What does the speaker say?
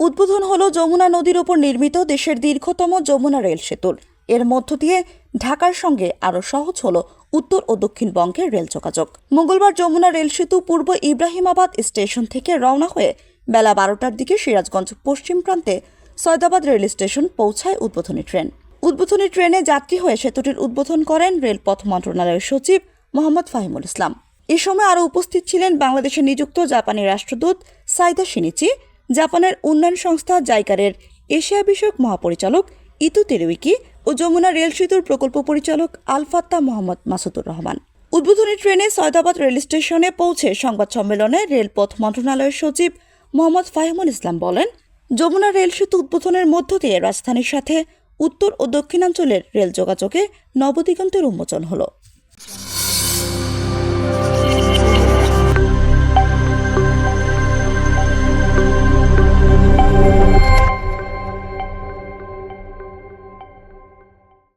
উদ্বোধন হলো যমুনা নদীর ওপর নির্মিত দেশের দীর্ঘতম যমুনা রেল সেতুর। এর মধ্য দিয়ে ঢাকার সঙ্গে আরও সহজ হলো উত্তর ও দক্ষিণবঙ্গের রেল যোগাযোগ। মঙ্গলবার যমুনা রেল সেতু পূর্ব ইব্রাহিমাবাদ স্টেশন থেকে রওনা হয়ে বেলা 12টার দিকে সিরাজগঞ্জ পশ্চিম প্রান্তে সৈয়দাবাদ রেল স্টেশন পৌঁছায় উদ্বোধনী ট্রেন। উদ্বোধনী ট্রেনে যাত্রী হয়ে সেতুটির উদ্বোধন করেন রেলপথ মন্ত্রণালয়ের সচিব মোহাম্মদ ফাহিমুল ইসলাম। এ সময় আরও উপস্থিত ছিলেন বাংলাদেশে নিযুক্ত জাপানি রাষ্ট্রদূত সাইদা শিনিচি, জাপানের উন্নয়ন সংস্থা জাইকারের এশিয়া বিষয়ক মহাপরিচালক ইতু তেরুইকি ও যমুনা রেল সেতুর প্রকল্প পরিচালক আল-ফাত্তা মোহাম্মদ মাসুদুর রহমান। উদ্বোধনী ট্রেনে সৈয়দাবাদ রেল স্টেশনে পৌঁছে সংবাদ সম্মেলনে রেলপথ মন্ত্রণালয়ের সচিব মোহাম্মদ ফাহিমুল ইসলাম বলেন, যমুনা রেল সেতু উদ্বোধনের মধ্য দিয়ে রাজধানীর সাথে উত্তর ও দক্ষিণাঞ্চলের রেল যোগাযোগে নবদিগন্তের উন্মোচন হলো।